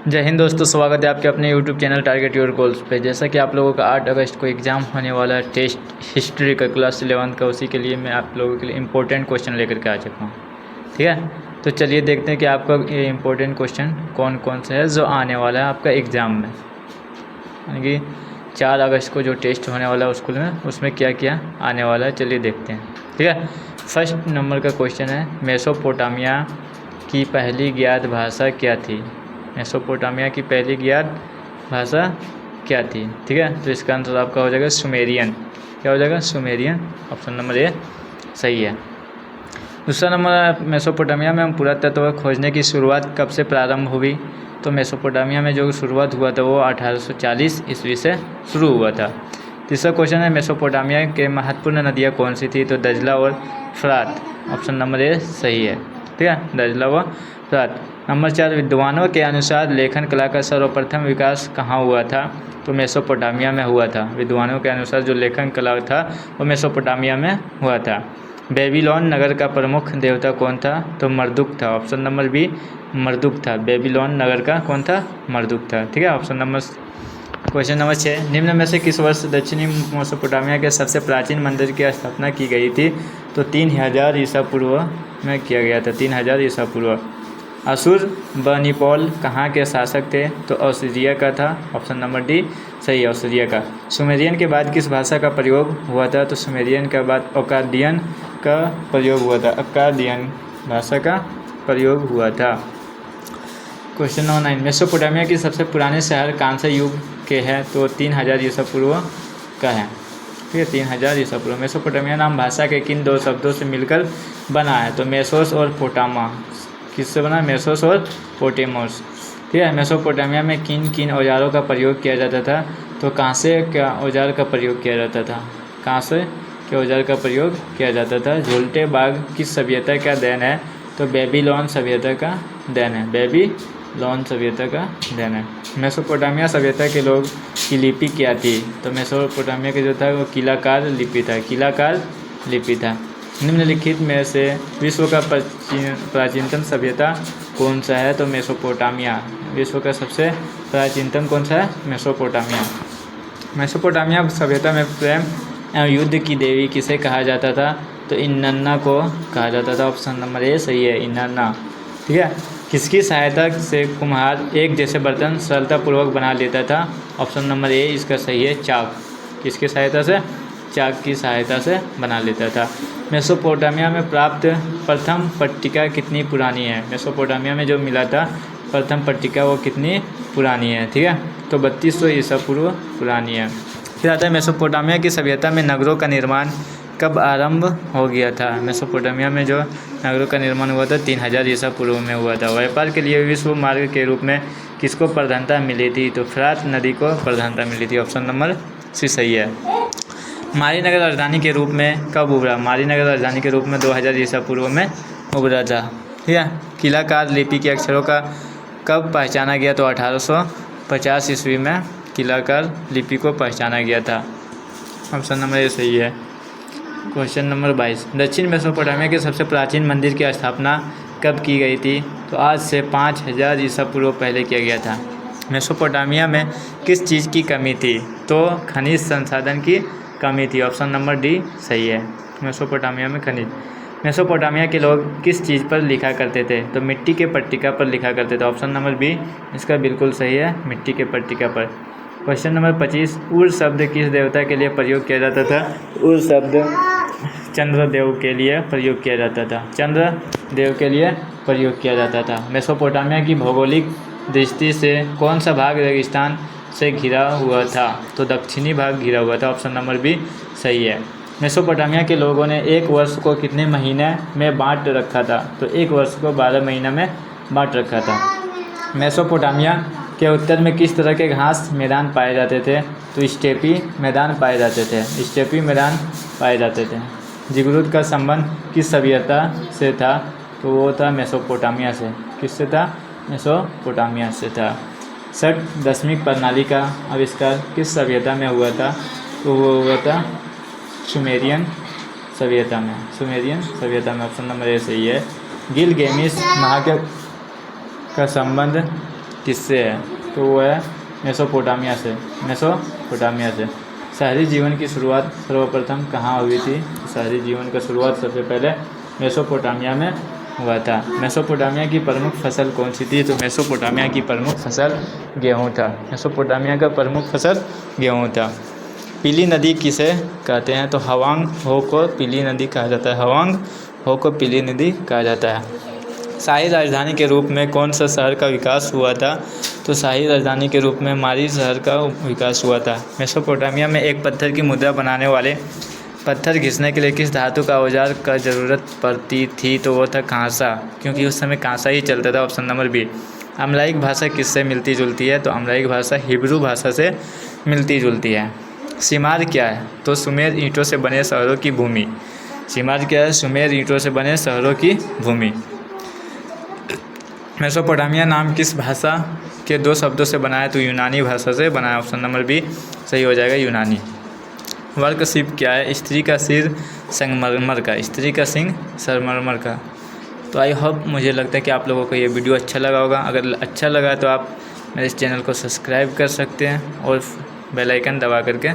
जय हिंद दोस्तों, स्वागत है आपके अपने YouTube channel target your goals पे। जैसा कि आप लोगों का 8 अगस्त को एग्ज़ाम होने वाला है, टेस्ट हिस्ट्री का क्लास 11 का, उसी के लिए मैं आप लोगों के लिए इम्पोर्टेंट क्वेश्चन लेकर के आ चुका हूँ। ठीक है, तो चलिए देखते हैं कि आपका ये इम्पोर्टेंट क्वेश्चन कौन कौन सा है जो आने वाला है आपका एग्ज़ाम में, यानी कि 4 अगस्त को जो टेस्ट होने वाला है स्कूल में, उसमें क्या क्या आने वाला है। चलिए देखते हैं। ठीक है, फर्स्ट नंबर का क्वेश्चन है, मेसोपोटामिया की पहली ज्ञात भाषा क्या थी। मेसोपोटामिया की पहली ज्ञात भाषा क्या थी। ठीक है, तो इसका आंसर आपका हो जाएगा सुमेरियन। क्या हो जाएगा? सुमेरियन। ऑप्शन नंबर ए सही है। दूसरा नंबर, मेसोपोटामिया में पुरातत्व खोजने की शुरुआत कब से प्रारंभ हुई। तो मेसोपोटामिया में जो शुरुआत हुआ था वो 1840 ईस्वी से शुरू हुआ था। तीसरा क्वेश्चन है, मेसोपोटामिया के महत्वपूर्ण नदियाँ कौन सी थी। तो दजला और फरात। ऑप्शन नंबर ए सही है। ठीक है, दजला व फरात। नंबर 4, विद्वानों के अनुसार लेखन कला का सर्वप्रथम विकास कहाँ हुआ था। तो मेसोपोटामिया में हुआ था। विद्वानों के अनुसार जो लेखन कला था वो मेसोपोटामिया में हुआ था। बेबीलोन नगर का प्रमुख देवता कौन था। तो मर्दुक था। ऑप्शन नंबर बी मर्दुक था। बेबीलोन नगर का कौन था? मर्दुक था। ठीक है, ऑप्शन नंबर क्वेश्चन नंबर 6, निम्न में से किस वर्ष दक्षिणी मेसोपोटामिया के सबसे प्राचीन मंदिर की स्थापना की गई थी। तो 3000 ईसा पूर्व में किया गया था। 3000 ईसा पूर्व। असुर बनिपोल कहाँ के शासक थे। तो ऑस्ट्रिया का था। ऑप्शन नंबर डी सही है, ऑस्ट्रिया का। सुमेरियन के बाद किस भाषा का प्रयोग हुआ था। तो सुमेरियन के बाद अक्कादियन का प्रयोग हुआ था। अक्कादियन भाषा का प्रयोग हुआ था। क्वेश्चन नंबर 9, मेसोपोटामिया की सबसे पुराने शहर कांस्य युग के हैं। तो 3000 ईसा पूर्व का है। ठीक है, 3000 ईसा पूर्व। मेसोपोटामिया नाम भाषा के किन दो शब्दों से मिलकर बना है। तो मेसोस और पोटामा। किससे बना? मेसोस और पोटेमोस। ठीक है, मेसोपोटामिया में किन किन औजारों का प्रयोग किया जाता था। तो कांसे का औजार का प्रयोग किया जाता था। कांसे के औजार का प्रयोग किया जाता था। झोलटे बाग किस सभ्यता का देन है। तो बेबीलोन सभ्यता का देन है। बेबीलोन सभ्यता का देन है। मेसोपोटामिया सभ्यता के लोग की लिपि क्या थी। तो मेसोपोटामिया के जो था वो कीलाकार लिपि था। कीलाकार लिपि था। निम्नलिखित में से विश्व का प्राचीनतम सभ्यता कौन सा है। तो मेसोपोटामिया। विश्व का सबसे प्राचीनतम कौन सा है? मेसोपोटामिया। मेसोपोटामिया सभ्यता में प्रेम एवं युद्ध की देवी किसे कहा जाता था। तो इन्नन्ना को कहा जाता था। ऑप्शन नंबर ए सही है, इन्नन्ना। ठीक है, किसकी सहायता से कुम्हार एक जैसे बर्तन सरलतापूर्वक बना लेता था। ऑप्शन नंबर ए इसका सही है, चाक। किसकी सहायता से? चाक की सहायता से बना लेता था। मेसोपोटामिया में प्राप्त प्रथम पट्टिका कितनी पुरानी है। मेसोपोटामिया में जो मिला था प्रथम पट्टिका वो कितनी पुरानी है। ठीक है, तो 3200 ईसा पूर्व पुरानी है। फिर आता है, मेसोपोटामिया की सभ्यता में नगरों का निर्माण कब आरंभ हो गया था। मेसोपोटामिया में जो नगरों का निर्माण हुआ था 3000 ईसा पूर्व में हुआ था। व्यापार के लिए विश्व मार्ग के रूप में किसको प्रधानता मिली थी। तो फरात नदी को प्रधानता मिली थी। ऑप्शन नंबर सी सही है। मारीनगर राजधानी के रूप में कब उभरा। मारीनगर राजधानी के रूप में 2000 ईसा पूर्व में उभरा था। ठीक है, कीलाकार लिपि के अक्षरों का कब पहचाना गया। तो 1850 ईस्वी में कीलाकार लिपि को पहचाना गया था। ऑप्शन नंबर ए सही है। क्वेश्चन नंबर 22, दक्षिण मेसोपोटामिया के सबसे प्राचीन मंदिर की स्थापना कब की गई थी। तो आज से 5000 ईसा पूर्व पहले किया गया था। मेसोपोटामिया में किस चीज़ की कमी थी। तो खनिज संसाधन की कमी थी। ऑप्शन नंबर डी सही है। मेसोपोटामिया में खनिज। मेसोपोटामिया के लोग किस चीज़ पर लिखा करते थे। तो मिट्टी के पट्टिका पर लिखा करते थे। ऑप्शन नंबर बी इसका बिल्कुल सही है, मिट्टी के पट्टिका पर। क्वेश्चन नंबर 25, उर शब्द किस देवता के लिए प्रयोग किया जाता था। उर शब्द चंद्रदेव के लिए प्रयोग किया जाता था। चंद्रदेव के लिए प्रयोग किया जाता था। मेसोपोटामिया की भौगोलिक दृष्टि से कौन सा भाग रेगिस्तान से घिरा हुआ था। तो दक्षिणी भाग घिरा हुआ था। ऑप्शन नंबर बी सही है। मेसोपोटामिया के लोगों ने एक वर्ष को कितने महीने में बांट रखा था। तो एक वर्ष को 12 महीने में बांट रखा था। मेसोपोटामिया के उत्तर में किस तरह के घास मैदान पाए जाते थे। तो स्टेपी मैदान पाए जाते थे। स्टेपी मैदान पाए जाते थे। जिगरुत का संबंध किस सभ्यता से था। तो वो था मेसोपोटामिया से। किससे था? मेसोपोटामिया से था। षट दशमिक प्रणाली का आविष्कार किस सभ्यता में हुआ था। तो वो हुआ था सुमेरियन सभ्यता में। सुमेरियन सभ्यता में। ऑप्शन नंबर ए सही है। गिलगेमिस महाकाव्य का संबंध किससे है, तो वो है मेसोपोटामिया से। मेसोपोटामिया से। शहरी जीवन की शुरुआत सर्वप्रथम कहाँ हुई थी? शहरी जीवन का शुरुआत सबसे पहले मेसोपोटामिया में हुआ था। मेसोपोटामिया की प्रमुख फसल कौन सी थी? तो मेसोपोटामिया की प्रमुख फसल गेहूँ था। मेसोपोटामिया का प्रमुख फसल गेहूँ था। पीली नदी किसे कहते हैं? तो हवांग हो को पीली नदी कहा जाता है। हवांग हो को पीली नदी कहा जाता है। शाही राजधानी के रूप में कौन सा शहर का विकास हुआ था? तो शाही राजधानी के रूप में मारी शहर का विकास हुआ था। मेसोपोटामिया में एक पत्थर की मुद्रा बनाने वाले पत्थर घिसने के लिए किस धातु का औजार का ज़रूरत पड़ती थी? तो वो था कांसा, क्योंकि उस समय कांसा ही चलता था। Option number B. अम्लाइक भाषा किससे मिलती जुलती है? तो अम्लाइक भाषा हिब्रू भाषा से मिलती जुलती है। सीमार क्या है? तो सुमेर ईंटों से बने शहरों की भूमि। सीमार क्या है? सुमेर ईंटों से बने शहरों की भूमि। मेसोपोटामिया नाम किस भाषा के दो शब्दों से बना है? तो यूनानी भाषा से बना है। ऑप्शन नंबर बी सही हो जाएगा, यूनानी। वर्कशीप क्या है? स्त्री का सिर संगमरमर का। स्त्री का सिंह संगमरमर का। तो आई होप, मुझे लगता है कि आप लोगों को ये वीडियो अच्छा लगा होगा। अगर अच्छा लगा तो आप मेरे इस चैनल को सब्सक्राइब कर सकते हैं और बेल आइकन दबा करके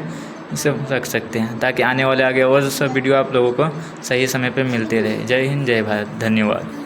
इसे रख सकते हैं, ताकि आने वाले आगे और सब वीडियो आप लोगों को सही समय पर मिलते रहे। जय हिंद, जय भारत, धन्यवाद।